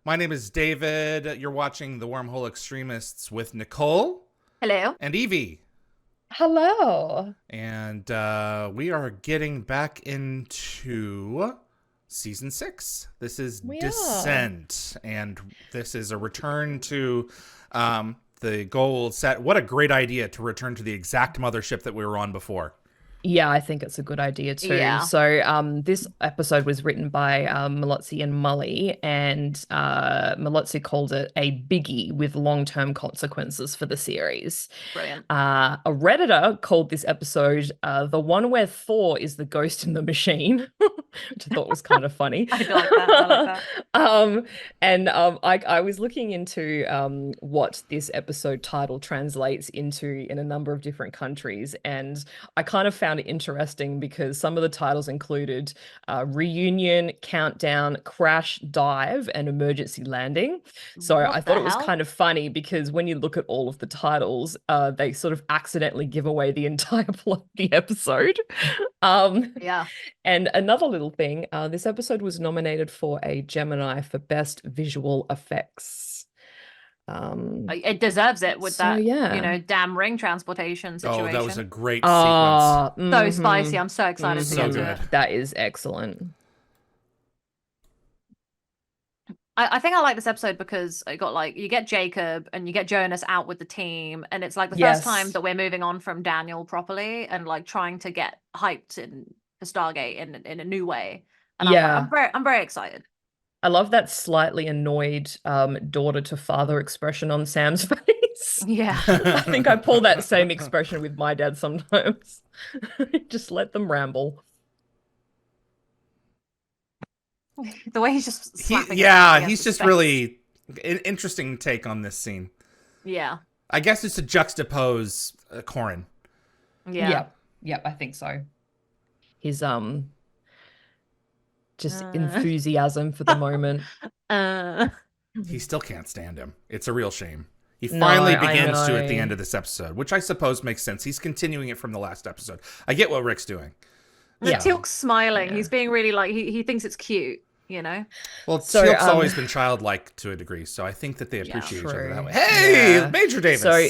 My name is David. You're watching The Wormhole Extremists with Nicole Hello. and Evie. Hello. And we are getting back into season 6. This is We are. Descent. And this is a return to the gold set. What a great idea to return to the exact mothership that we were on before. Yeah, I think it's a good idea too. Yeah, So, this episode was written by Malotzi and Mully, and Malotzi called it a biggie with long-term consequences for the series. brilliant. A Redditor called this episode the one where Thor is the ghost in the machine, which I thought was kind of funny. I like that. I like that. I was looking into what this episode title translates into in a number of different countries, and I kind of found it interesting because some of the titles included reunion, countdown, crash, dive, and emergency landing. So I What the thought it was hell? kind of funny because when you look at all of the titles, they sort of accidentally give away the entire plot of the episode. Um, Yeah, and another little thing, this episode was nominated for a Gemini for Best Visual Effects. it deserves it with So that, yeah. damn ring transportation Oh, that was a situation. great sequence. So spicy. I'm so excited to So get to good. it. That is excellent. I think I like this episode because it got you get Jacob and you get Jonas out with the team, and it's like the first time Yes. that we're moving on from Daniel properly and like trying to get hyped in for Stargate in a new way. And I'm like, Yeah. I'm very excited. I love that slightly annoyed daughter to father expression on Sam's face. Yeah. I think I pull that same expression with my dad sometimes. Just let them ramble. The way he's just he, slapping his hand yeah, against he's his just face. really an interesting take on this scene. Yeah. I guess it's to juxtapose Corin. Yeah. Yep. Yep, I think so. His just Uh, enthusiasm for the moment. uh, He still can't stand him. It's a real shame. He No, finally I begins to at the end know. of this episode, which I suppose makes sense. He's continuing it from the last episode. I get what Rick's doing. the Yeah. Teal'c's smiling. Yeah. He's being really he thinks it's cute, you know? Well, So Teal'c's always been childlike to a degree, so I think that they Yeah. appreciate each other that True. way. Hey, Yeah. Major Davis. So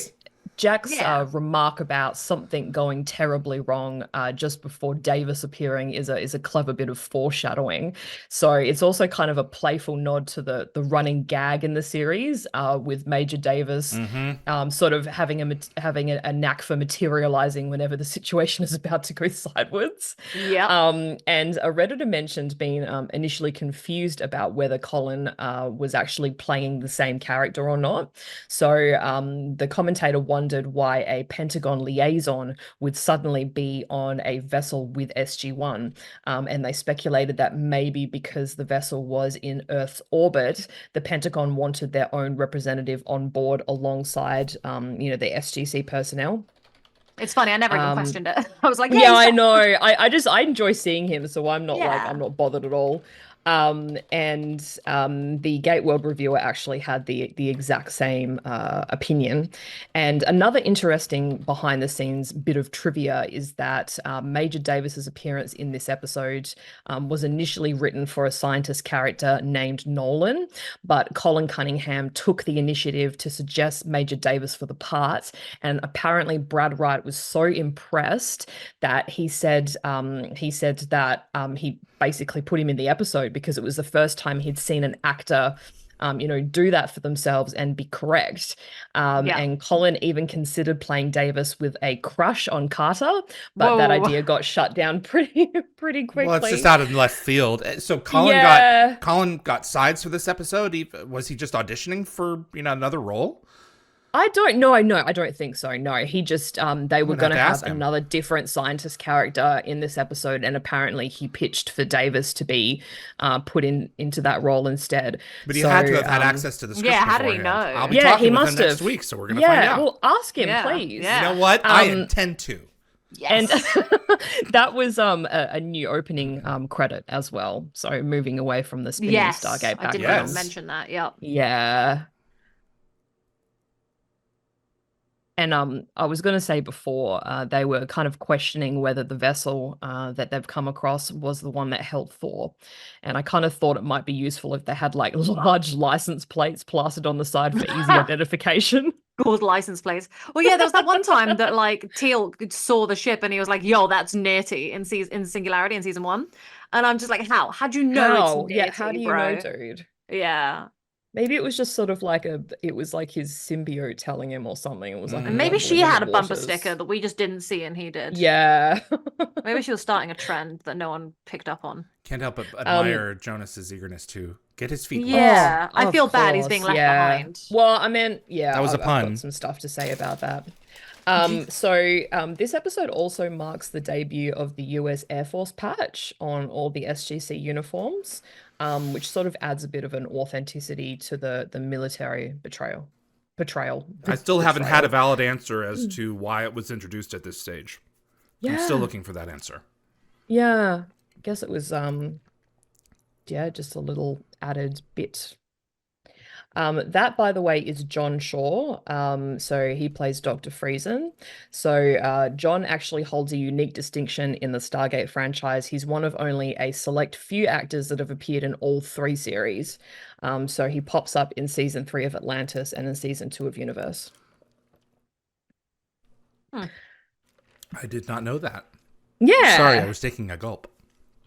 Jack's Yeah. remark about something going terribly wrong just before Davis appearing is a clever bit of foreshadowing. So it's also kind of a playful nod to the running gag in the series with Major Davis sort of having a knack for materializing whenever the situation is about to go sideways. Yep. And a Redditor mentioned being initially confused about whether Colin was actually playing the same character or not. So the commentator wondered why a Pentagon liaison would suddenly be on a vessel with SG1. And they speculated that maybe because the vessel was in Earth's orbit, the Pentagon wanted their own representative on board alongside, the SGC personnel. It's funny, I never even Um, questioned it. I was like, yeah, yeah, he's I fine. know. I enjoy seeing him, so I'm Yeah. not bothered at all. And the Gate World reviewer actually had the exact same opinion. And another interesting behind the scenes bit of trivia is that Major Davis's appearance in this episode was initially written for a scientist character named Nolan, but Colin Cunningham took the initiative to suggest Major Davis for the part, and apparently Brad Wright was so impressed that he said that he basically put him in the episode because it was the first time he'd seen an actor do that for themselves and be correct. Yeah. And Colin even considered playing Davis with a crush on Carter, but that Whoa. idea got shut down pretty Well, it's just quickly. out in left field. So Yeah. Colin got sides for this episode. Was he just auditioning for another role? I don't know. No, I don't think so. No, he just they I'm were gonna have going to to have ask him. another different scientist character in this episode, and apparently he pitched for Davis to be put into that role instead. But he So had to have had access to the script Yeah, how did he beforehand. I'll know? be yeah, he talking with him must next have. week, so we're gonna find Yeah, out. well, ask him, Yeah. please. You know Yeah. what? I Um, intend to. and Yes. that was a new opening credit as well. So moving away from the spinning Yes. Stargate I did want to background. Yes. mention that. Yep. Yeah. And I was going to say before, they were kind of questioning whether the vessel that they've come across was the one that held Thor. And I kind of thought it might be useful if they had like large license plates plastered on the side for easy identification. Gold license plates. Well, yeah, there was that one time that like Teal saw the ship and he was like, "Yo, that's Nerty" in Singularity in season 1, and I'm just like, how? How'd you know it's How? Yeah, Nerty, how do you know, bro? dude? Yeah, Maybe it was just sort of like it was like his symbiote telling him or something. It was like a and maybe she mumbling in had the a bumper waters. sticker that we just didn't see and he did. Yeah. Maybe she was starting a trend that no one picked up on. Can't help but Um, admire Jonas's eagerness to get his feet wet. Yeah, Oh, I of feel bad he's being course, left yeah. behind. Well, I mean, yeah, That was a I've pun. got some stuff to say about that. This episode also marks the debut of the US Air Force patch on all the SGC uniforms, which sort of adds a bit of an authenticity to the military portrayal. I still haven't had a Betrayal. valid answer as to why it was introduced at this stage. I'm still Yeah, looking for that answer. yeah. I guess it was yeah, just a little added bit. That, by the way, is John Shaw. So he plays Dr. Friesen. So John actually holds a unique distinction in the Stargate franchise. He's one of only a select few actors that have appeared in all 3 series. So he pops up in season 3 of Atlantis and in season 2 of Universe. I did not know that. Yeah. Sorry, I was taking a gulp.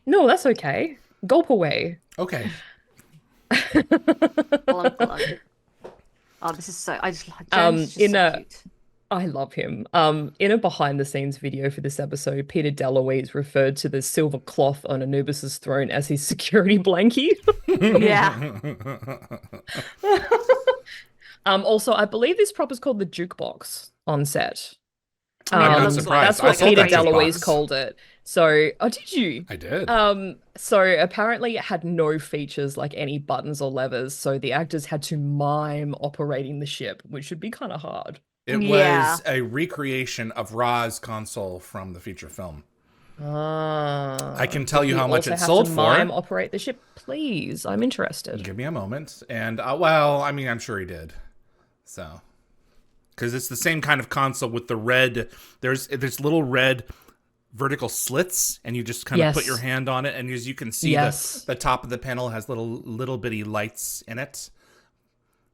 No, that's okay. Gulp away. Okay. Glug, glug. Oh, this is so. I just like Jones is just so cute. I love him. In a behind the scenes video for this episode, Peter DeLuise referred to the silver cloth on Anubis's throne as his security blankie. Yeah. Also, I believe this prop is called the jukebox on set. I mean, it I'm not looks surprised. That's I what saw Peter that DeLuise jukebox. called it. So, oh, did you? I did. So apparently it had no features like any buttons or levers, so the actors had to mime operating the ship, which would be kind of hard. It Yeah. was a recreation of Ra's console from the feature film. I can tell you how much it sold for. Mime operate the ship, please. I'm interested. Give me a moment. And, well, I mean, I'm sure he did. So, because it's the same kind of console with the red, there's little red vertical slits, and you just kind of put your hand on it, and as you can see, the top of the panel has little bitty lights in it.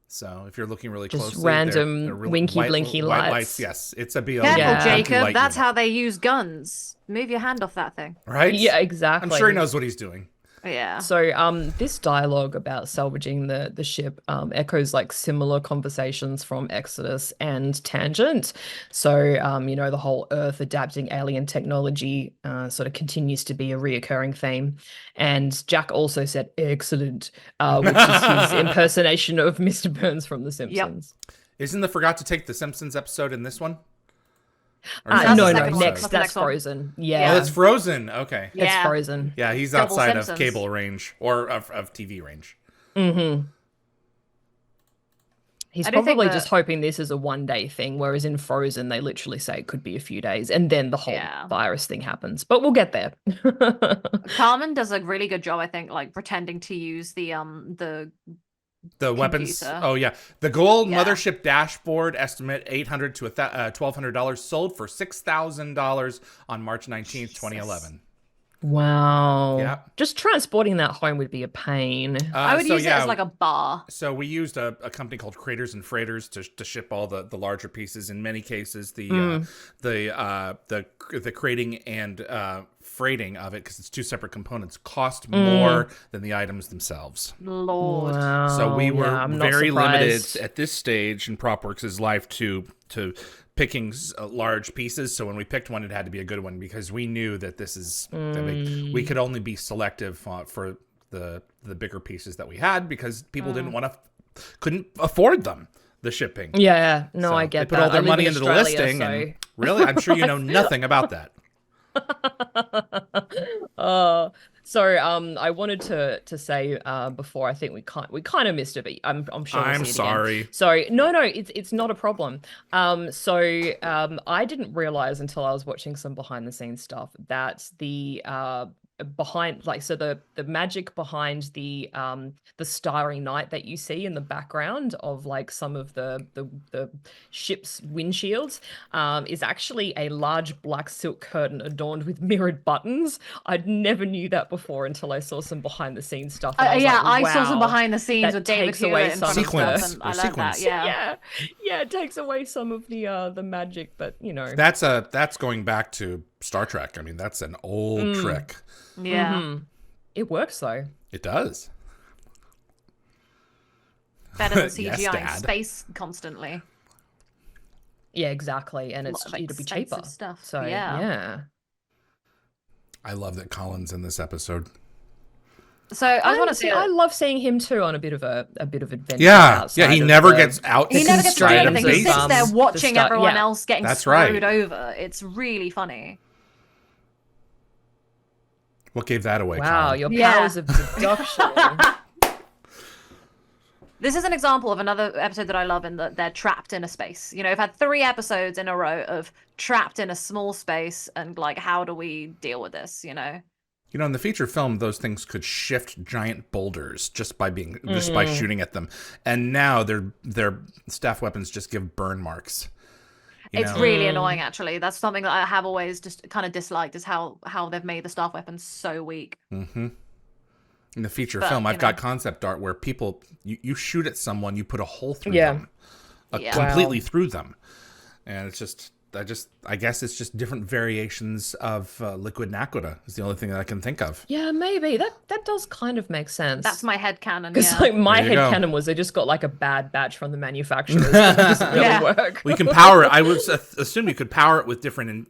So if you're looking really Just closely, random they're winky blinky white lights. Yes, it's a BL. Careful, Yeah. Jacob. light That's unit. how they use guns. Move your hand off that thing. Right? Yeah, exactly. I'm sure he knows what he's doing. Yeah. So this dialogue about salvaging the ship echoes like similar conversations from Exodus and Tangent. So the whole Earth adapting alien technology sort of continues to be a reoccurring theme. And Jack also said excellent, which is his impersonation of Mr. Burns from The Simpsons. Isn't the Forgot to Take the Simpsons episode in this one? Or That's No, the no, second one. next That's the that's next one. Frozen. Oh, Yeah, that's Frozen. Okay. it's Yeah. Frozen. Yeah, he's Double outside of Simpsons. cable range or of TV range. Mm-hmm. He's I do think probably that- just hoping this is a 1 day thing, whereas in Frozen they literally say it could be a few days, and then the whole Yeah. virus thing happens. But we'll get there. Carmen does a really good job, I think, like pretending to use the The weapons. Computer. Oh yeah, the gold Yeah. mothership dashboard estimate $800 to $1,200 sold for $6,000 on March 19th, 2011. Wow. Yeah. Just transporting that home would be a pain. I would use it as like a bar. So we used a company called Craters and Freighters to ship all the larger pieces. In many cases, the crating and freighting of it, because it's two separate components, cost more than the items themselves. Lord. Wow. So we were I'm not very limited surprised. at this stage in PropWorks' life to picking large pieces. So when we picked one, it had to be a good one, because we knew that this is we could only be selective for the bigger pieces that we had, because people couldn't afford them, the shipping. Yeah, no, So I get they put that. all their I live money in into the Australia, listing, so... and really, I'm sure you know nothing about that. I wanted to say before, I think we kind of missed it, but I'm sure we'll I'm see it again. sorry. So no, it's not a problem. I didn't realize until I was watching some behind the scenes stuff that the behind, like, so the magic behind the starry night that you see in the background of like some of the ship's windshields is actually a large black silk curtain adorned with mirrored buttons. I'd never knew that before until I saw some behind the scenes stuff. And I like, saw some wow, behind the scenes that with David takes away Hewlett some and Sequence. stuff, and I love that. Yeah. yeah, it takes away some of the magic, but you know, That's going back to Star Trek. I mean, that's an old trick. Yeah. It works though. It does. Better than CGI Yes, in Dad. space constantly. Yeah, exactly, and Lot of it'll be expensive cheaper. stuff. So Yeah. I love that Colin's in this episode. So I just want to say, I love seeing him too on a bit of adventure. Yeah, outside he of never gets out. he never gets to do inside of anything. He base. sits there watching everyone yeah. else getting That's screwed right. over. It's really funny. What gave that away? Wow, Colin? your Yeah. powers of deduction. This is an example of another episode that I love in that they're trapped in a space. You know, I've had 3 episodes in a row of trapped in a small space and like, how do we deal with this, you know? You know, in the feature film, those things could shift giant boulders just by shooting at them, and now their staff weapons just give burn marks. It's really annoying, actually. That's something that I have always just kind of disliked, is how they've made the staff weapons so weak. Mm-hmm. In the feature film, I've got concept art where people you shoot at someone, you put a hole through them, completely through them, and it's just. I guess it's just different variations of liquid naquita is the only thing that I can think of. Yeah, maybe that does kind of make sense. That's my headcanon. Because Yeah. like my There you go. headcanon was they just got like a bad batch from the manufacturers. It doesn't really work. We can power it. I would assume you could power it with different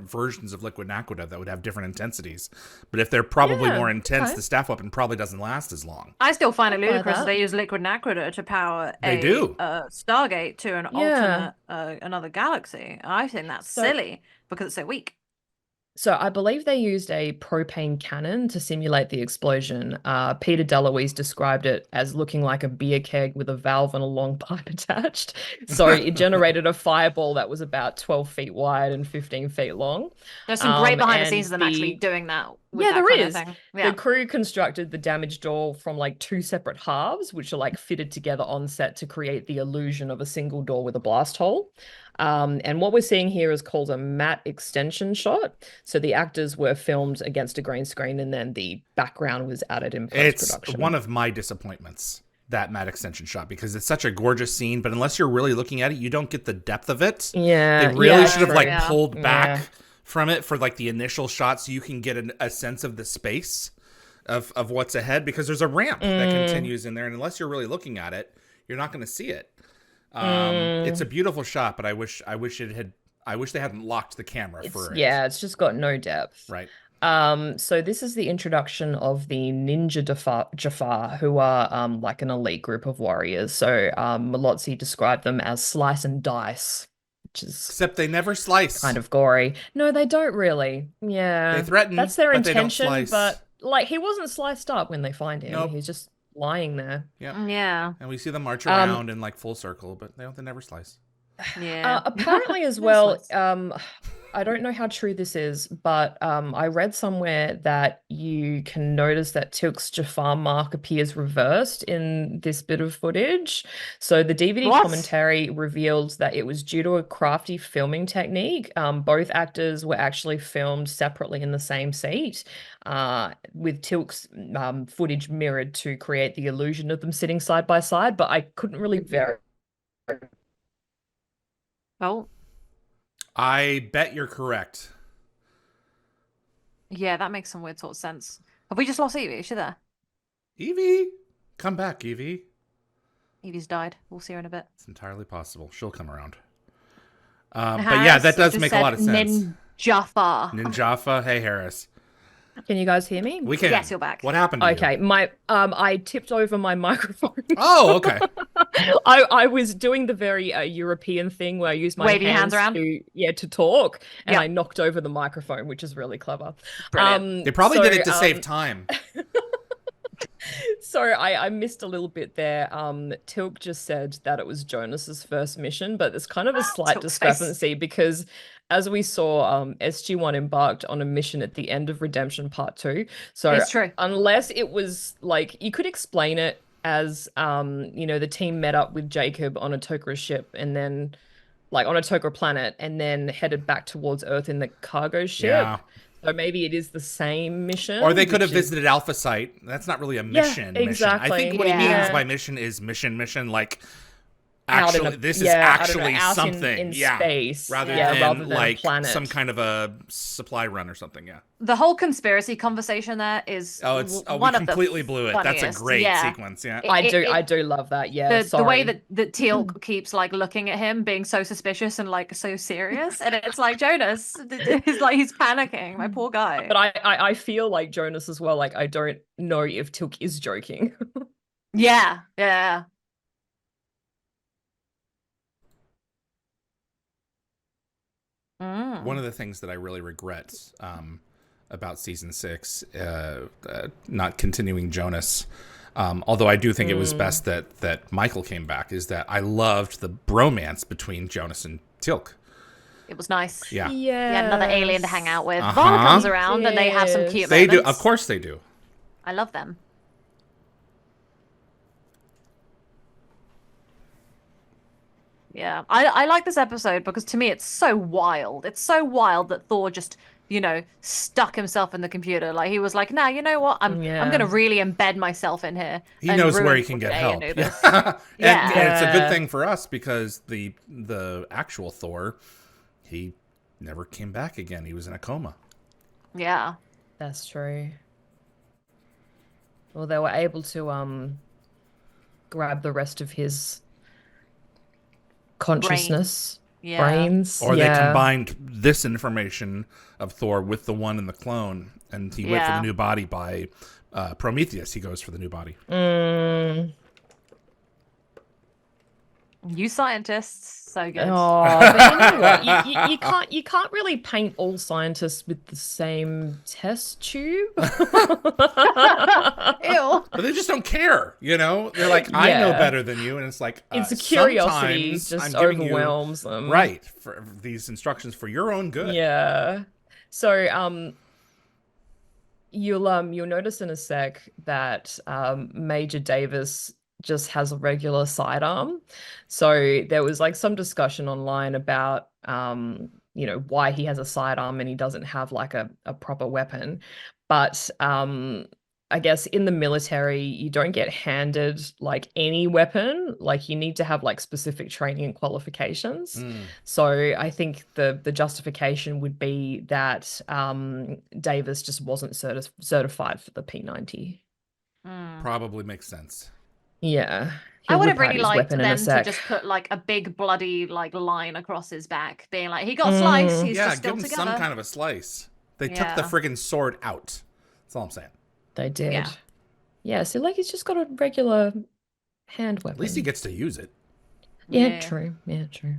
versions of liquid naquita that would have different intensities. But if they're probably Yeah, more intense, okay. the staff weapon probably doesn't last as long. I still find it buy ludicrous that that. they use liquid naquita to power They do. Stargate to an Yeah. alternate another galaxy. I think that's silly because it's so weak. So I believe they used a propane cannon to simulate the explosion. Peter DeLuise described it as looking like a beer keg with a valve and a long pipe attached. So it generated a fireball that was about 12 feet wide and 15 feet long. There's some great behind the and scenes of them actually doing that. With Yeah, that there kind of is. thing. Yeah. The crew constructed the damaged door from like 2 separate halves, which are like fitted together on set to create the illusion of a single door with a blast hole. And what we're seeing here is called a matte extension shot. So the actors were filmed against a green screen and then the background was added in post-production. It's one of my disappointments, that matte extension shot, because it's such a gorgeous scene, but unless you're really looking at it, you don't get the depth of it. Yeah. They really should have true. like pulled back Yeah. from it for like the initial shot so you can get a sense of the space of what's ahead, because there's a ramp that continues in there, and unless you're really looking at it, you're not going to see it. It's a beautiful shot, but I wish they hadn't locked the camera for it. Yeah, it's just got no depth. Right. So this is the introduction of the Ninja Jafar, who are like an elite group of warriors. So Malotzi described them as slice and dice, which is Except they never slice. kind of gory. No, they don't really. Yeah. They threaten, That's their but they don't intention, slice. but like he wasn't sliced up when they find him. Nope. He's just lying there. Yeah. And we see them march around in like full circle, but they never slice. Yeah. Apparently as No well, slice. I don't know how true this is, but I read somewhere that you can notice that Tilk's Jafar mark appears reversed in this bit of footage. So the DVD What? commentary revealed that it was due to a crafty filming technique. Both actors were actually filmed separately in the same seat, with Tilk's footage mirrored to create the illusion of them sitting side by side, but I couldn't really verify. Oh, I bet you're correct. yeah, that makes some weird sort of sense. Have we just lost Evie? Is she there? Evie, come back, Evie. Evie's died. We'll see her in a bit. It's entirely possible. She'll come around. But yeah, that does make a lot of sense. Ninjafar. Ninjafa, hey Harris. Can you guys hear me? We can. Yes, you're back. What happened to you? Okay, I tipped over my microphone. Oh, okay. I was doing the very European thing where I use my Waving your hands around? to talk, and Yep. I knocked over the microphone, which is really clever. Brilliant. They probably did it to so, save time. So I missed a little bit there. Tilk just said that it was Jonas's first mission, but there's kind of a slight Tilk's face. discrepancy because as we saw, SG1 embarked on a mission at the end of Redemption Part 2. So It's true. unless it was like you could explain it as the team met up with Jacob on a Tok'ra ship and then like on a Tok'ra planet and then headed back towards Earth in the cargo ship. Yeah. So maybe it is the same mission. Or they could which have visited Alpha Site. That's not really a mission. exactly. Mission. I think what he Yeah. means by mission is mission. Like, out in actually, a- this is yeah, I don't know, actually out something. in yeah. space. Rather Yeah, than rather than a like planet. some kind of a supply run or something. Yeah. The whole conspiracy conversation there is Oh, we one of completely the blew it. That's a funniest. great Yeah. sequence. Yeah. I do love that. Yeah, The way sorry. that Teal'c keeps like looking at him, being so suspicious and like so serious, and it's like Jonas, it's like he's panicking. My poor guy. But I feel like Jonas as well. Like I don't know if Tilk is joking. Yeah. One of the things that I really regret about season 6, not continuing Jonas, although I do think it was best that Michael came back, is that I loved the bromance between Jonas and Teal'c. It was nice. Yeah. Yeah, another alien to hang out with. Uh-huh. Vaughn comes around and they have some cute They do. moments. Of course they do. I love them. Yeah, I like this episode because to me it's so wild. It's so wild that Thor just, stuck himself in the computer. Like he was like, nah, you know what? I'm gonna really embed myself in here. He and knows where ruin he can get Day help. and do this." and it's a good Yeah. thing for us because the actual Thor, he never came back again. He was in a coma. Yeah. That's true. Well, they were able to grab the rest of his consciousness, Yeah. brains. Or they yeah. combined this information of Thor with the one in the clone, and he went for the Yeah. new body by Prometheus. He goes for the new body. You scientists, so good. Oh, but you know what? You can't really paint all scientists with the same test tube. Ew. But they just don't care, They're like, I know Yeah. better than you, and it's like It's a curiosity sometimes just I'm giving you- overwhelms them. right, for these instructions for your own good. Yeah. So you'll notice in a sec that Major Davis just has a regular sidearm. So there was like some discussion online about why he has a sidearm and he doesn't have like a proper weapon. But I guess in the military you don't get handed like any weapon. Like you need to have like specific training and qualifications. So I think the justification would be that Davis just wasn't certified for the P90. Probably makes sense. Yeah. I He'll would have whip out really his liked weapon in a them to sec. just put like a big bloody like line across his back, being like, he got sliced, he's Yeah, just still give him together. some kind of a slice. They took the Yeah. friggin' sword out. That's all I'm saying. They did. Yeah. Yeah, so like he's just got a regular hand weapon. At least he gets to use it. Yeah, true. Yeah, true.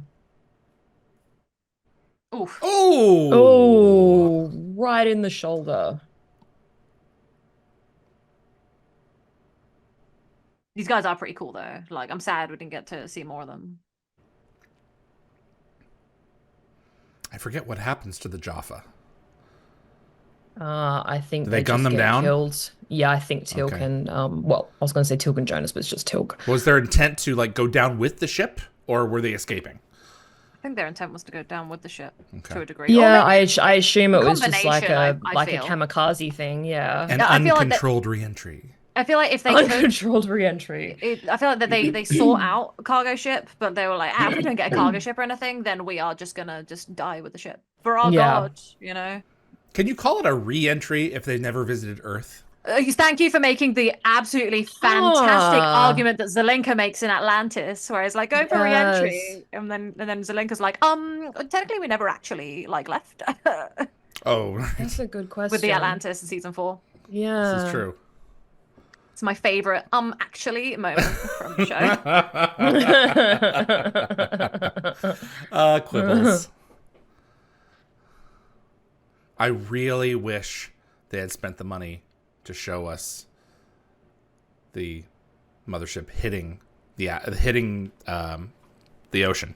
Oof. Oh! Oh, right in the shoulder. These guys are pretty cool though. Like, I'm sad we didn't get to see more of them. I forget what happens to the Jaffa. I think Do they gun just them get down? Killed. Yeah, I think Teal'c Okay. and well, I was going to say Teal'c and Jonas, but it's just Teal'c. Was their intent to like go down with the ship, or were they escaping? I think their intent was to go down with the ship Okay. to a degree. Or Yeah, maybe- I assume it was just like combination, a I like a feel. kamikaze thing. Yeah, An Yeah, I feel like that- uncontrolled re-entry. I feel like if they could, uncontrolled re-entry. I feel like that they sought out a cargo ship, but they were like, if we don't get a cargo ship or anything, then we are just gonna just die with the ship for our Yeah. god, Can you call it a re-entry if they never visited Earth? Thank you for making the absolutely fantastic Ah. argument that Zelenka makes in Atlantis, where it's like go for Yes. re-entry, and then Zelenka's like, technically we never actually like left Oh, That's a good question. with the Atlantis in season 4. Yeah, this is true. It's my favorite actually moment from the show. Quibbles. I really wish they had spent the money to show us the mothership hitting the ocean.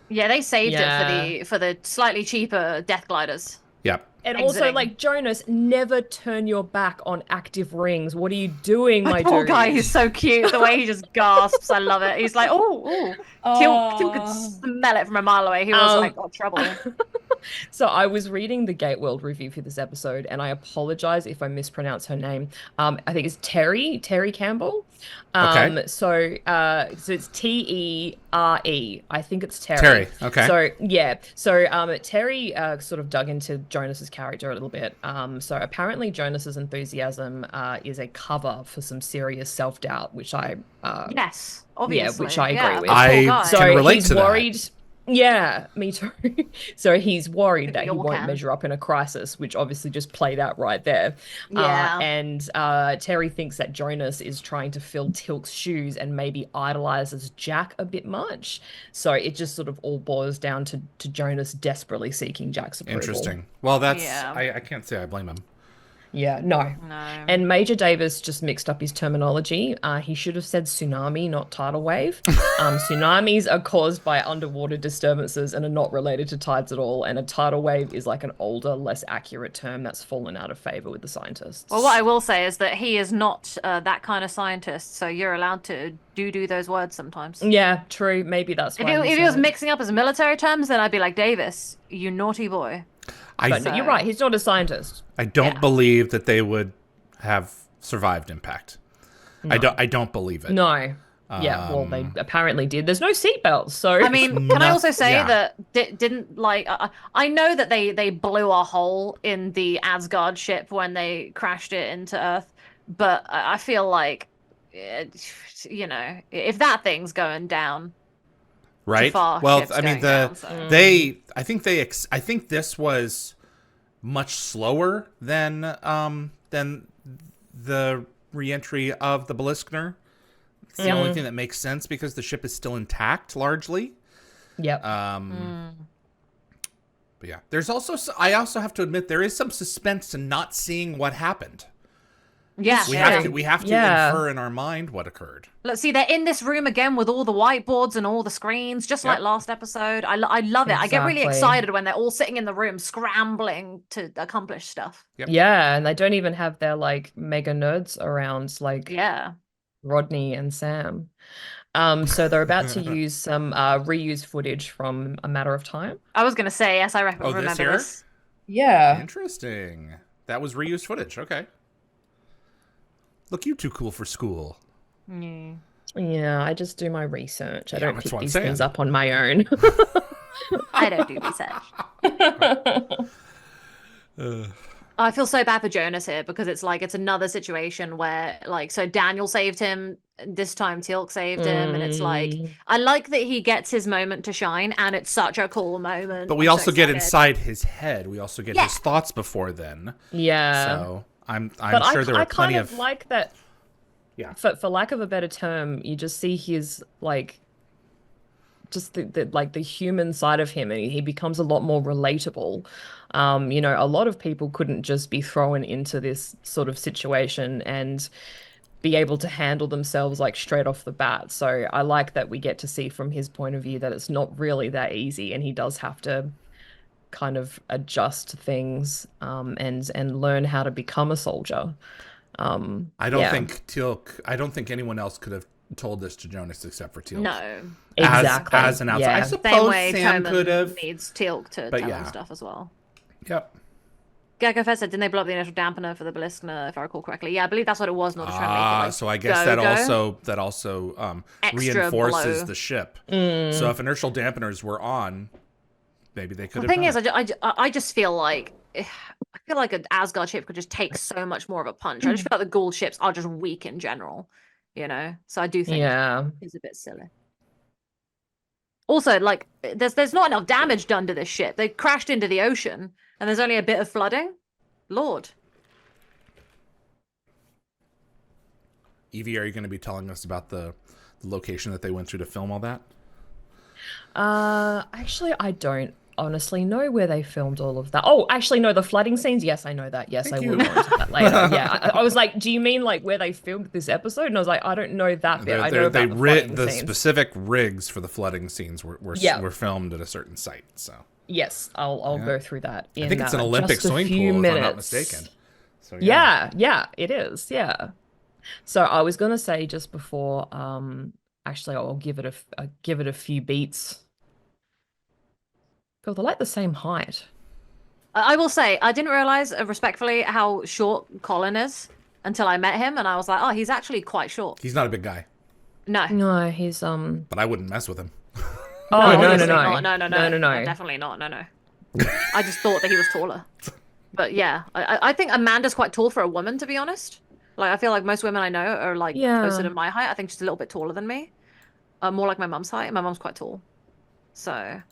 Yeah, they saved it for the slightly cheaper death gliders. Yep. And Exiting. also, like, Jonas, never turn your back on active rings. What are you doing, my poor dude? guy, he's so cute. The way he just gasps, I love it. He's like, oh. Teal could smell it from a mile away. He was like, got trouble. So I was reading the Gate World review for this episode, and I apologize if I mispronounce her name. I think it's Terry Campbell. Okay. So it's Tere. I think it's Terry. Terry. Okay. So yeah. So Terry sort of dug into Jonas's character a little bit. So apparently Jonas's enthusiasm is a cover for some serious self-doubt, which I yes, obviously. Yeah, which I agree with. I can relate to worried. That. Yeah, me too. So he's worried that he won't can. measure up in a crisis, which obviously just played out right there. Yeah. And Terry thinks that Jonas is trying to fill Tilk's shoes and maybe idolizes Jack a bit much. So it just sort of all boils down to Jonas desperately seeking Jack's approval. Interesting. Well, that's I can't say I blame him. Yeah, no. And Major Davis just mixed up his terminology. He should have said tsunami, not tidal wave. Tsunamis are caused by underwater disturbances and are not related to tides at all. And a tidal wave is like an older, less accurate term that's fallen out of favor with the scientists. Well, what I will say is that he is not that kind of scientist, so you're allowed to do those words sometimes. Yeah, true. Maybe that's why. If he was mixing up his military terms, then I'd be like, Davis, you naughty boy. But you're right. He's not a scientist. I don't believe that they would have survived impact. No. I don't believe it. No. Yeah, well, they apparently did. There's no seatbelts, so... I mean, can I also say that didn't, like... I know that they blew a hole in the Asgard ship when they crashed it into Earth, but I feel like, you know, if that thing's going down... Right. Well, I mean, I think this was much slower than the reentry of the Balliskner. It's the only thing that makes sense because the ship is still intact largely. Yep. But yeah, there's also I also have to admit there is some suspense in not seeing what happened. Yeah, we have to infer in our mind what occurred. Let's see, they're in this room again with all the whiteboards and all the screens, just like last episode. I love it. Exactly. I get really excited when they're all sitting in the room scrambling to accomplish stuff. Yep. Yeah, and they don't even have their like mega nerds around, like Rodney and Sam. So they're about to use some reused footage from A Matter of Time. I was going to say, yes, I remember this. Yeah. Interesting. That was reused footage. Okay. Look, you too cool for school. Yeah, I just do my research. I don't pick these things up on my own. I don't do research. I feel so bad for Jonas here because it's like it's another situation where like so Daniel saved him, this time Teal'c saved him, and it's like I like that he gets his moment to shine, and it's such a cool moment. But we also get inside his head. We also get his thoughts before then. Yeah. So I'm sure there were plenty of like that. Yeah. For lack of a better term, you just see his like just the human side of him, and he becomes a lot more relatable. You know, a lot of people couldn't just be thrown into this sort of situation and be able to handle themselves like straight off the bat. So I like that we get to see from his point of view that it's not really that easy, and he does have to kind of adjust things and learn how to become a soldier. I don't think anyone else could have told this to Jonas except for Teal'c. No, exactly. As an outsider, I suppose same way Sam could have. Needs Teal'c to tell him stuff as well. Yep. Gecko Fest said, didn't they blow up the initial dampener for the Balliskner, if I recall correctly? Yeah, I believe that's what it was, not a so I guess that also reinforces the ship. So if inertial dampeners were on, maybe they could have. The thing is, I just feel like an Asgard ship could just take so much more of a punch. I just feel like the Ghoul ships are just weak in general, you know. So I do think it's a bit silly. Also, like, there's not enough damage done to this ship. They crashed into the ocean, and there's only a bit of flooding. Lord. Evie, are you going to be telling us about the location that they went through to film all that? Actually, I don't honestly know where they filmed all of that. Oh, actually, no, the flooding scenes. Yes, I know that. Yes, Thank I you. will go into that later. Yeah, I was like, do you mean like where they filmed this episode? And I was like, I don't know that bit. I know about the flooding the scenes. specific rigs for the flooding scenes Yeah. were filmed at a certain site. So Yes, I'll go through that in I think it's an Olympic just a swimming few pool, minutes. if I'm not mistaken. So Yeah, it is. Yeah. So I was gonna say just before, actually, I'll give it a few beats. God, they're like the same height. I will say, I didn't realize, respectfully, how short Colin is until I met him, and I was like, oh, he's actually quite short. He's not a big guy. No. No, he's But I wouldn't mess with him. Oh, obviously no. not. No, definitely not. No. I just thought that he was taller. But yeah, I think Amanda's quite tall for a woman, to be honest. Like, I feel like most women I know are like closer to my height. I think she's a little bit taller than me. More like my mum's height. My mum's quite tall. So.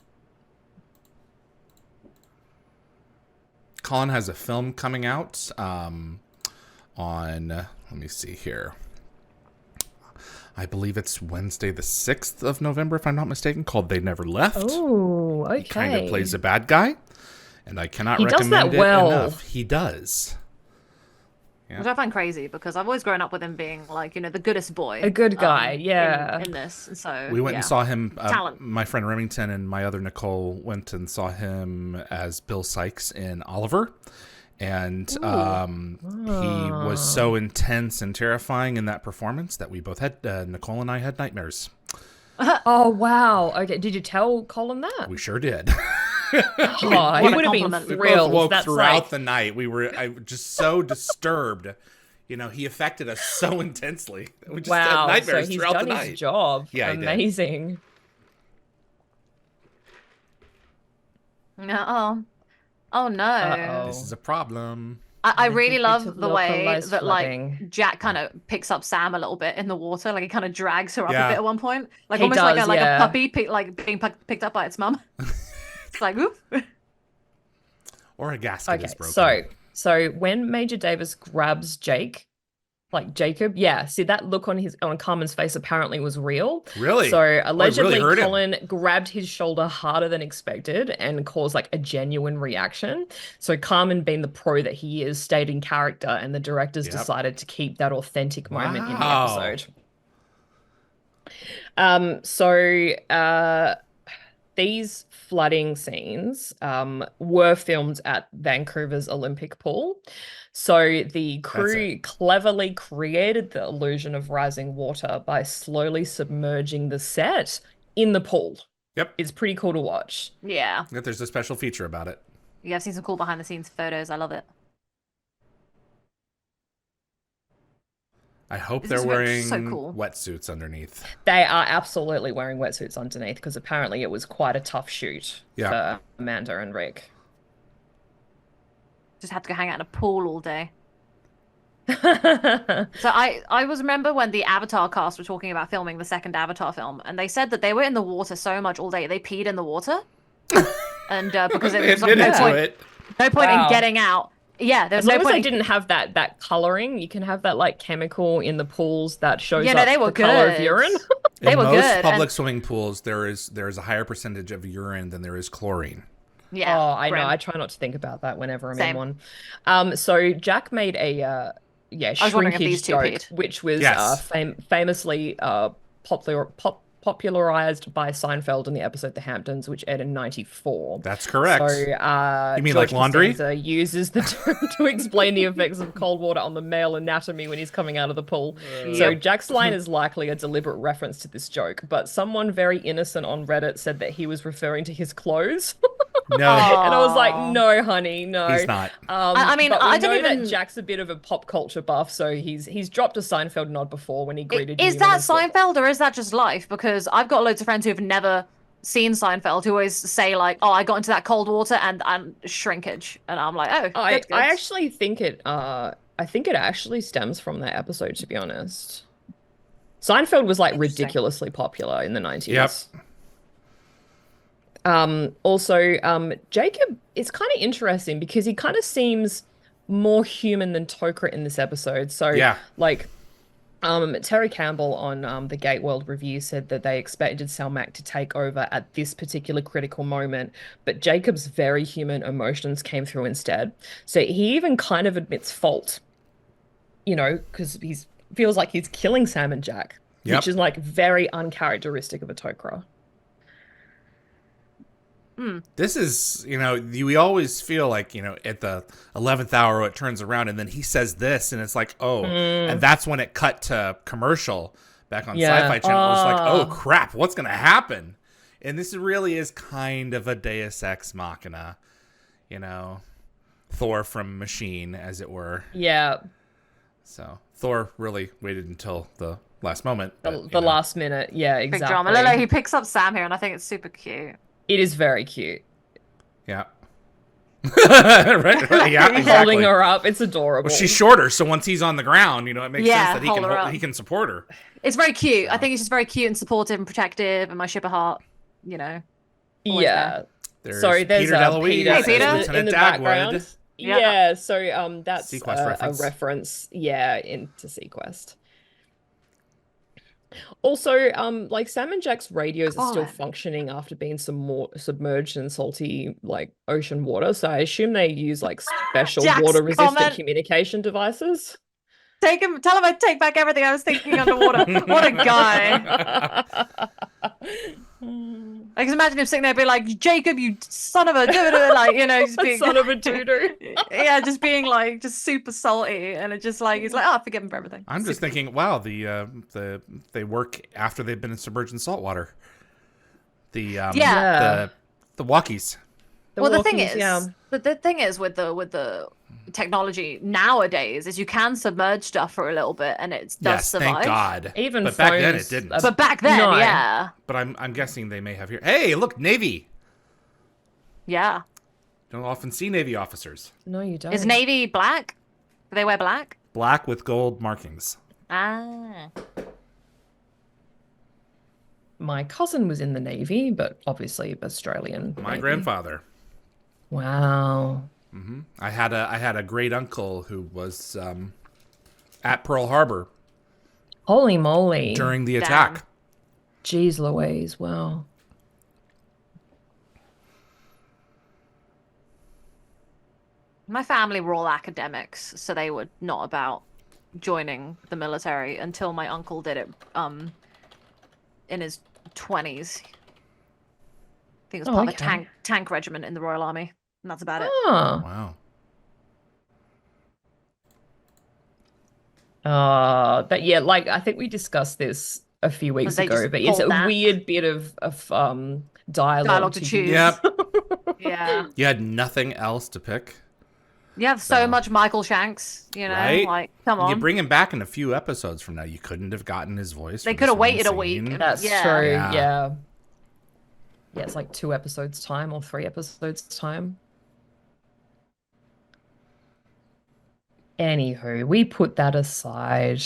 Colin has a film coming out on, let me see here. I believe it's Wednesday the 6th of November, if I'm not mistaken, called They Never Left. Oh, okay. He kind of plays a bad guy, and I cannot recommend does that it well. enough. He does. Yeah. Which I find crazy because I've always grown up with him being like, the goodest boy. A good guy, yeah. In this. And so We went and saw him. Talent. My friend Remington and my other Nicole went and saw him as Bill Sykes in Oliver. And he was so intense and terrifying in that performance that we both had, Nicole and I had nightmares. Oh, wow. Okay, did you tell Colin that? We sure did. Oh, he would have been compliment. We thrilled. both woke That's throughout like, the night. I were just so disturbed. He affected us so intensely. We just had wow. nightmares So he's throughout done the his night. job. Yeah, he did. Amazing. No. Oh no. Uh-oh. This is a problem. I really Little bit love of the way localized that flooding. like Jack kind of picks up Sam a little bit in the water, like he kind of drags her up Yeah. a bit at one point, like He almost does, like a yeah. puppy being picked up by its mum. It's like, oop. Or a gasket Okay, is broken. so when Major Davis grabs Jake, like Jacob, yeah, see that look on Carmen's face apparently was real. Really? So Oh, it allegedly really hurt him. Colin grabbed his shoulder harder than expected and caused like a genuine reaction. So Carmen, being the pro that he is, stayed in character, and the directors Yep. decided to keep that authentic moment in the Wow. episode. These flooding scenes were filmed at Vancouver's Olympic pool. So the crew cleverly created the illusion of rising water by slowly submerging the set in the pool. Yep. It's pretty cool to watch. Yeah. There's a special feature about it. Yeah, I've seen some cool behind the scenes photos. I love it. I hope This they're is wearing so cool. wetsuits underneath. They are absolutely wearing wetsuits underneath because apparently it was quite a tough shoot for Amanda and Rick. Just had to go hang out in a pool all day. So I was remember when the Avatar cast were talking about filming the second Avatar film, and they said that they were in the water so much all day they peed in the water, and because it was like no point in getting out. Yeah, there's no point. As long as they didn't have that coloring, you can have that like chemical in the pools that shows up they were the color of urine. They were in most good. public swimming pools, there is a higher percentage of urine than there is chlorine. Yeah. Oh, I know. grim. I try not to think about that whenever I'm Same. in one. So Jack made a I was wondering if these shrinkage two joke, peed. which was Yes. famously popularized by Seinfeld in the episode The Hamptons, which aired in '94. That's correct. So, you mean George like laundry? Costanza uses the term to explain the effects of cold water on the male anatomy when he's coming out of the pool. So Jack's line is likely a deliberate reference to this joke, but someone very innocent on Reddit said that he was referring to his clothes. No, And I was like, no, honey, no. he's not. I mean, but we I don't know even. that Jack's a bit of a pop culture buff, so he's dropped a Seinfeld nod before when he greeted Is you. that Seinfeld or is that just life? Because I've got loads of friends who have never seen Seinfeld who always say like, "Oh, I got into that cold water and shrinkage," and I'm like, "Oh, I good. actually think it. I think it actually stems from that episode, to be honest. Seinfeld was like Interesting. ridiculously popular in the 90s. Yep. Also, Jacob is kind of interesting because he kind of seems more human than Tokra in this episode. So, Yeah. like, Terry Campbell on the Gate World Review said that they expected Salmac to take over at this particular critical moment, but Jacob's very human emotions came through instead. So he even kind of admits fault, because he feels like he's killing Sam and Jack, which is like very uncharacteristic of a Tok'ra. This is, we always feel like, at the 11th hour it turns around and then he says this and it's like, oh, and that's when it cut to commercial back on Sci-Fi Channel. It was like, oh crap, what's going to happen? And this really is kind of a Deus Ex Machina, Thor from Machine, as it were. Yeah. So Thor really waited until the last moment. The last minute. Yeah, exactly. Big drama. Lilo, he picks up Sam here and I think it's super cute. It is very cute. Yeah. right? Yeah, exactly. Holding her up. It's adorable. Well, she's shorter, so once he's on the ground, it makes sense that he can support her. It's very cute. I think it's just very cute and supportive and protective, and my ship of heart, Yeah. There's Sorry, there's Peter DeLuise. Hey, Peter. In the background. Yeah, so that's reference. a reference, into Sequest. Also, like Sam and Jack's radios are still functioning after being some more submerged in salty, like ocean water. So I assume they use like special water-resistant communication devices. Tell him I take back everything I was thinking underwater. What a guy. I can imagine him sitting there being like, Jacob, you son of a like, just being son of a doo-doo. Yeah, just being like just super salty, and it's just like he's like, forgive him for everything. I'm just thinking, wow, they work after they've been in submerged in salt water. The walkies. The thing is with the technology nowadays is you can submerge stuff for a little bit and it does survive. Thank God. But back then it didn't. But back then, yeah. But I'm guessing they may have here. Hey, look, Navy. Yeah. Don't often see Navy officers. No, you don't. Is Navy black? Do they wear black? Black with gold markings. Ah. My cousin was in the Navy, but obviously Australian. My Navy. grandfather. Wow. Mm-hmm. I had a great uncle who was at Pearl Harbor. Holy moly! During the attack. Jeez Louise! Wow. My family were all academics, so they were not about joining the military until my uncle did it in his 20s. I think it was part of a tank regiment in the Royal Army. And that's about it. Wow. But yeah, like I think we discussed this a few weeks ago, but it's a weird bit of dialogue to choose. Yep. Yeah. You had nothing else to pick. You have so much Michael Shanks, right? Like, come on. You bring him back in a few episodes from now. You couldn't have gotten his voice. They could have waited a week. That's true. Yeah. Yeah, it's like 2 episodes time or 3 episodes time. Anywho, we put that aside.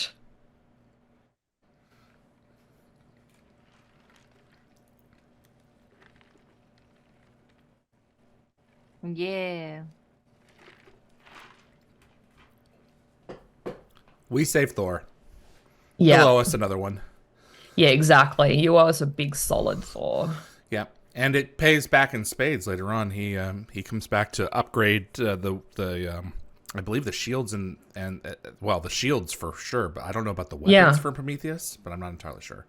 Yeah. We saved Thor. Yeah. He'll owe us another one. Yeah, exactly. You owe us a big solid Thor. Yeah. And it pays back in spades later on. He comes back to upgrade the I believe the shields and the shields for sure, but I don't know about the weapons for Prometheus, but I'm not entirely sure.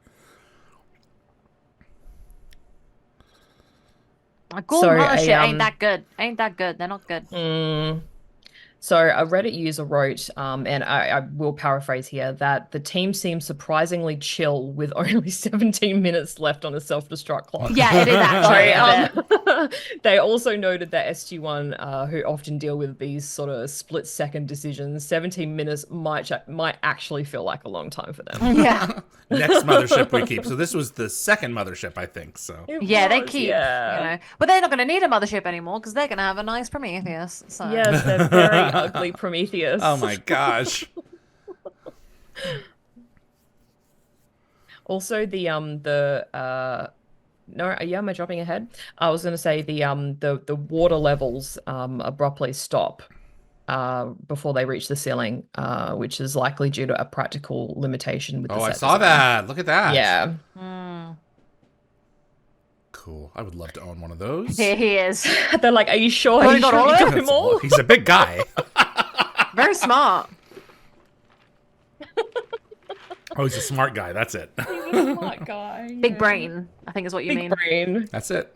A Ghoul shit ain't that good. Ain't that good. They're not good. So a Reddit user wrote, and I will paraphrase here, that the team seems surprisingly chill with only 17 minutes left on a self-destruct clock. Yeah, it is actually. They also noted that SG1, who often deal with these sort of split-second decisions, 17 minutes might actually feel like a long time for them. Yeah. Next mothership we keep. So this was the second mothership, I think. So they keep, but they're not going to need a mothership anymore because they're going to have a nice Prometheus. So. Yes, they're very ugly Prometheus. Oh my gosh. Also, am I jumping ahead? I was going to say the water levels abruptly stop before they reach the ceiling, which is likely due to a practical limitation with the Oh, I set saw design. that. Look at that. Yeah. Cool. I would love to own one of those. Here he is. They're like, are you sure? Oh, Are you you got sure all you of got it? them all? He's a big guy. Very smart. Oh, he's a smart guy. That's it. He's a smart guy. Big yeah. brain, I think is what you Big mean. brain. That's it.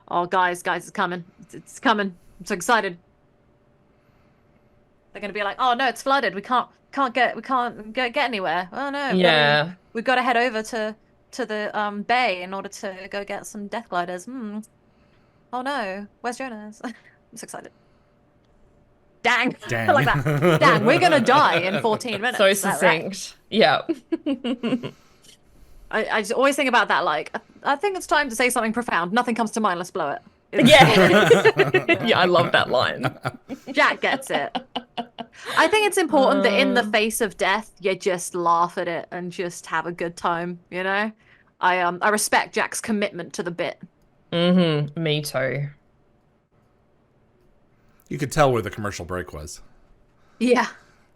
Oh, guys, it's coming. It's coming. I'm so excited. They're gonna be like, oh no, it's flooded. We can't get anywhere. Oh no. Yeah. We've got to head over to the bay in order to go get some death gliders. Oh no, where's Jonas? I'm so excited. Dang. Dang. I like that. Dang, we're gonna die in 14 minutes. So Is that right? succinct. Yeah. I just always think about that. Like, I think it's time to say something profound. Nothing comes to mind. Let's blow it. Yeah. Yeah, I love that line. Jack gets it. I think it's important that in the face of death, you just laugh at it and just have a good time. You know, I respect Jack's commitment to the bit. Me too. You could tell where the commercial break was. Yeah.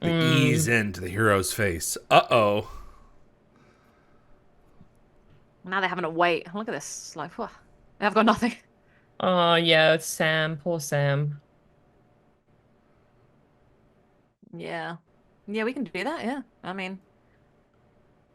The ease into the hero's face. Uh-oh. Now they're having to wait. Look at this. It's like, whew, I've got nothing. Oh yeah, it's Sam. Poor Sam. Yeah. Yeah, we can do that. Yeah. I mean,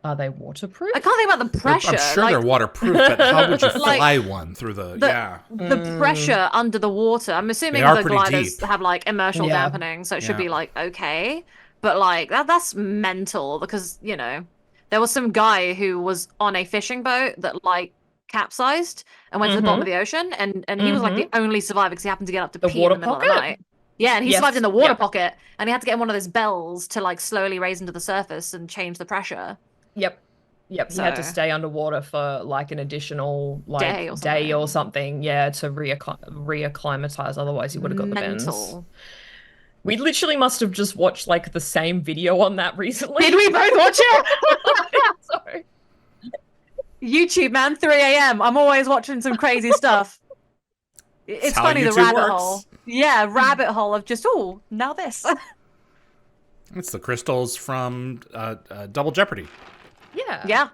Are they waterproof? I can't think about the pressure. I'm sure they're waterproof, but how would you Like, fly one through the yeah. The pressure under the water. I'm assuming They are the pretty gliders deep. have like inertial Yeah. dampening, so it should Yeah. be like okay. But like that's mental because, you know, there was some guy who was on a fishing boat that like capsized and went to the bottom of the ocean and he was like the only survivor because he happened to get up to The pee in the water middle of the pocket? night. Yeah, and he Yes, survived in the water yeah. pocket and he had to get in one of those bells to like slowly raise into the surface and change the pressure. Yep. Yep. He had to So- stay underwater for like an additional like Day or or something. Yeah, to reacclimatize. Otherwise, he would have got the bends. Mental. We literally must have just watched like the same video on that recently. Did we both watch it? Sorry. YouTube, man, 3 a.m. I'm always watching some crazy stuff. It's how funny, the YouTube rabbit works. hole. Yeah, rabbit hole of just, oh, now this. It's the crystals from Double Jeopardy. Yeah. Yeah.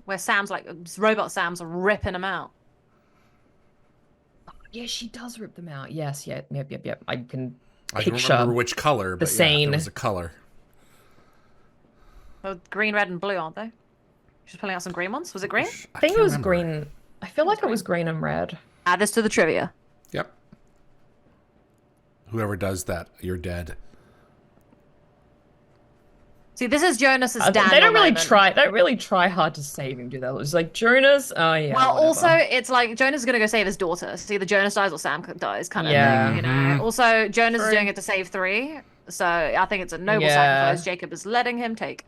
Where Sam's like, robot Sam's ripping them out. Yeah, she does rip them out. Yes, yeah, yep. I can I don't picture remember which color, but yeah, scene. there was a color. Well, green, red, and blue, aren't they? She's pulling out some green ones. Was it green? I think it can't was remember. green. I feel like it was green and red. Add this to the trivia. Yep. Whoever does that, you're dead. See, this is Jonas's dad. They don't really try hard to save him, do they? It's like Jonas. Oh yeah. Well, whatever. also, it's like Jonas is gonna go save his daughter. So either Jonas dies or Sam dies, kind of. Yeah. You know. Also, Jonas is True. doing it to save 3, so I think it's a noble Yeah. sacrifice Jacob is letting him take.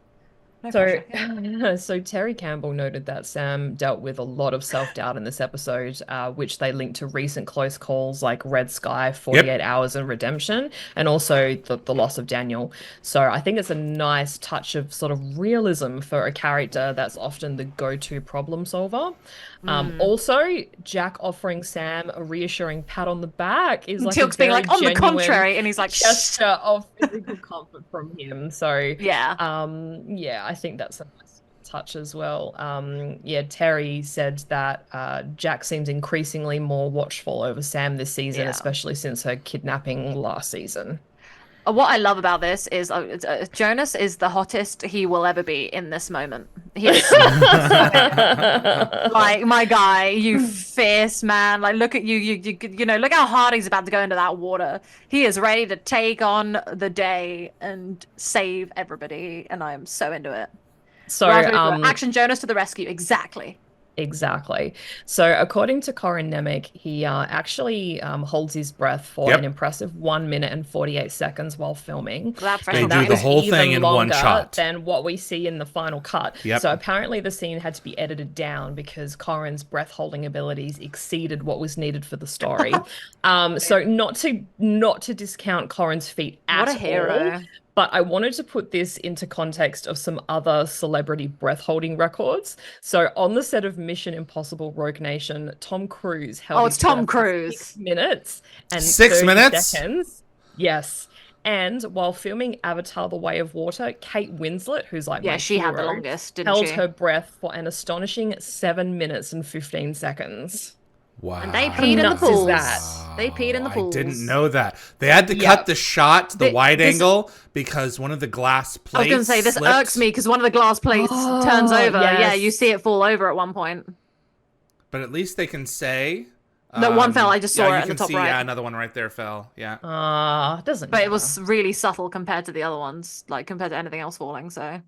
No So, pressure. so Terry Campbell noted that Sam dealt with a lot of self-doubt in this episode, which they linked to recent close calls like Red Sky, 48 Hours, and Redemption, and also the loss of Daniel. So I think it's a nice touch of sort of realism for a character that's often the go-to problem solver. Also, Jack offering Sam a reassuring pat on the back is like Tilk's a being very like, on the genuine contrary, and he's like, gesture of physical comfort from him. So yeah. yeah, I think that's a nice touch as well. Yeah, Terry said that Jack seems increasingly more watchful over Sam this season, Yeah. especially since her kidnapping last season. What I love about this is Jonas is the hottest he will ever be in this moment. He is like, my guy, you fierce man. Like, look at you, you know, look how hard he's about to go into that water. He is ready to take on the day and save everybody, and I am so into it. So, Action Jonas to the rescue, exactly. Exactly. So, according to Corin Nemec, he actually holds his breath for Yep. an impressive 1 minute and 48 seconds while filming. That They fresh do the is whole even thing in one longer shot. than what we see in the final cut. Yep. So apparently the scene had to be edited down because Corin's breath holding abilities exceeded what was needed for the story. So not to discount Corin's feat at What a hero. all, But I wanted to put this into context of some other celebrity breath-holding records. So on the set of Mission Impossible Rogue Nation, Tom Cruise held Oh, his it's Tom breath for Cruise. 6 minutes and 6 30 minutes? seconds. Yes. And while filming Avatar: The Way of Water, Kate Winslet, who's like Yeah, my she had the hero, longest, didn't held she? her breath for an astonishing 7 minutes and 15 seconds. Wow. And they How peed in the nuts is pools. that? They peed in the pools. I didn't know that. They had to cut the shot to the wide angle because one of the glass plates I was going to say, this slipped. irks me because one of the glass plates turns over. Yes. Yeah, you see it fall over at one point. But at least they can say... No, one fell. I just saw it in the top right. Yeah, another one right there fell. Yeah. Doesn't But matter. it was really subtle compared to the other ones, like compared to anything else falling, so...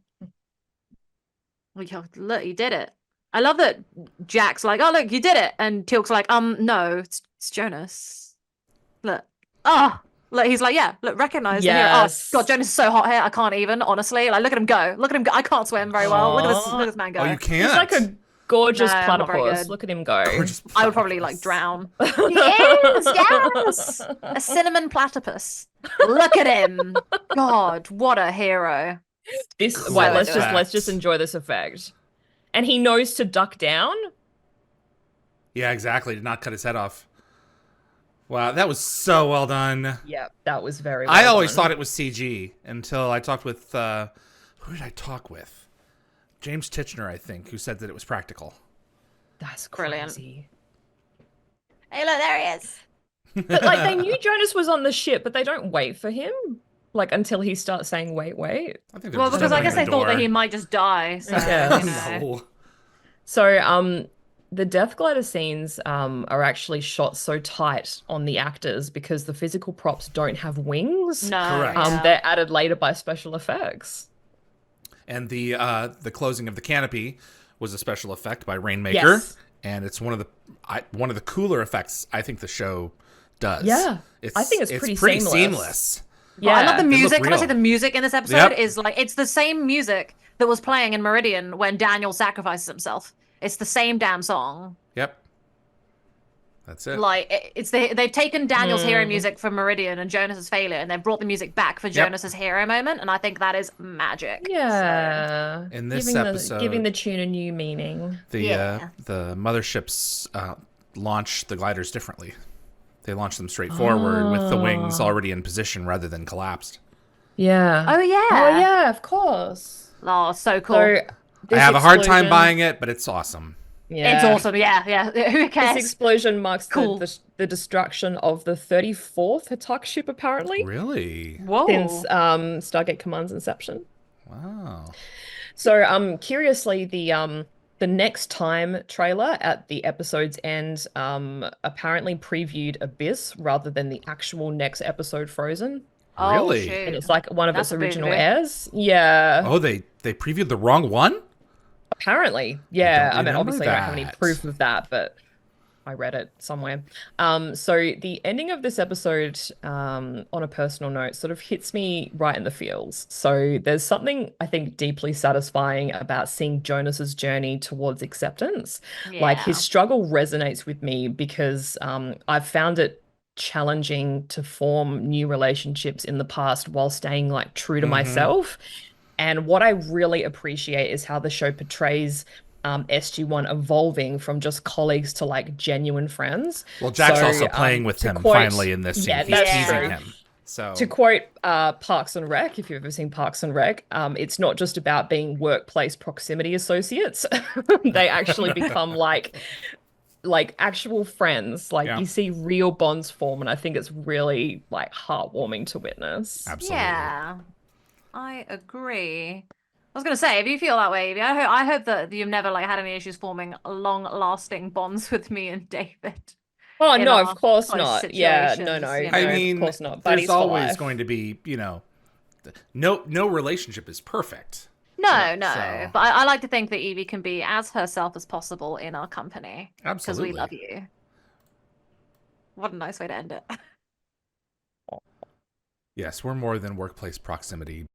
Look, you did it. I love that Jack's like, oh, look, you did it. And Teal'c's like, no, it's Jonas. Look. Look, he's like, yeah, look, recognize the hero. Oh, God, Jonas is so hot here. I can't even, honestly. Like, look at him go. Look at him go. I can't swim very well. Look at this man go. Oh, you can't? He's like a gorgeous No, not very platypus. good. Look at him go. I would probably, like, drown. He is, yes! A cinnamon platypus. Look at him. God, what a hero. Wait, let's just enjoy this effect. And he knows to duck down. Yeah, exactly. Did not cut his head off. Wow, that was so well done. Yeah, that was very well I always done. thought it was CG until I talked with... who did I talk with? James Titchener, I think, who said that it was practical. That's Brilliant. crazy. Hey, look, there he is. But, like, they knew Jonas was on the ship, but they don't wait for him. Like, until he starts saying, wait. I think Well, because I guess they thought that he might just die. So, Yeah. you know. No. So, the Death Glider scenes are actually shot so tight on the actors because the physical props don't have wings. No. Correct. Yeah. They're added later by special effects. And the closing of the canopy was a special effect by Rainmaker, Yes. and it's one of the cooler effects I think the show does. Yeah, I think it's pretty seamless. Yeah, I love the music. Can I real. say the music in this episode is like, it's the same music that was playing in Meridian when Daniel sacrifices himself. It's the same damn song. Yep. That's it. Like, they've taken Daniel's hero music from Meridian and Jonas's failure, and they've brought the music back for Jonas's hero moment, and I think that is magic. Yeah. So. In this episode, giving the tune a new meaning. The motherships launch the gliders differently. They launch them straight forward with the wings already in position rather than collapsed. Yeah. Oh yeah. Oh yeah, of course. Oh, so cool. So I have a hard time buying it, but it's awesome. Yeah. It's awesome. Yeah. Who cares? This explosion marks the destruction of the 34th Hatuk ship, apparently. Really? Whoa. Since Stargate Command's inception. Wow. So, curiously, the Next Time trailer at the episode's end apparently previewed Abyss rather than the actual next episode, Frozen. Oh, Really? shoot. And it's like one of its That's a big original bit. airs. Yeah. Oh, they previewed the wrong one? Apparently. Yeah. I mean, remember obviously, I don't have any that. proof of that, but I read it somewhere. So the ending of this episode, on a personal note, sort of hits me right in the feels. So there's something I think deeply satisfying about seeing Jonas's journey towards acceptance. Like, his struggle resonates with me because I've found it challenging to form new relationships in the past while staying like true to myself. And what I really appreciate is how the show portrays SG1 evolving from just colleagues to like genuine friends. Well, Jack's So, also playing with him quote- finally in this scene. Yeah, He's that's teasing true. him. So To quote Parks and Rec, if you've ever seen Parks and Rec, it's not just about being workplace proximity associates. They actually become like actual friends. Like, you see real bonds form, and I think it's really like heartwarming to witness. absolutely. Yeah, I agree. I was gonna say, if you feel that way, Evie, I hope that you've never like had any issues forming long-lasting bonds with me and David. Oh in no, our of course close not. Yeah, no, situations, you no. know. I mean, of course not. Buddies there's for always life. going to be, no relationship is perfect. No, So- but I like to think that Evie can be as herself as possible in our company. Absolutely. Because we love you. What a nice way to end it. Yes, we're more than workplace proximity.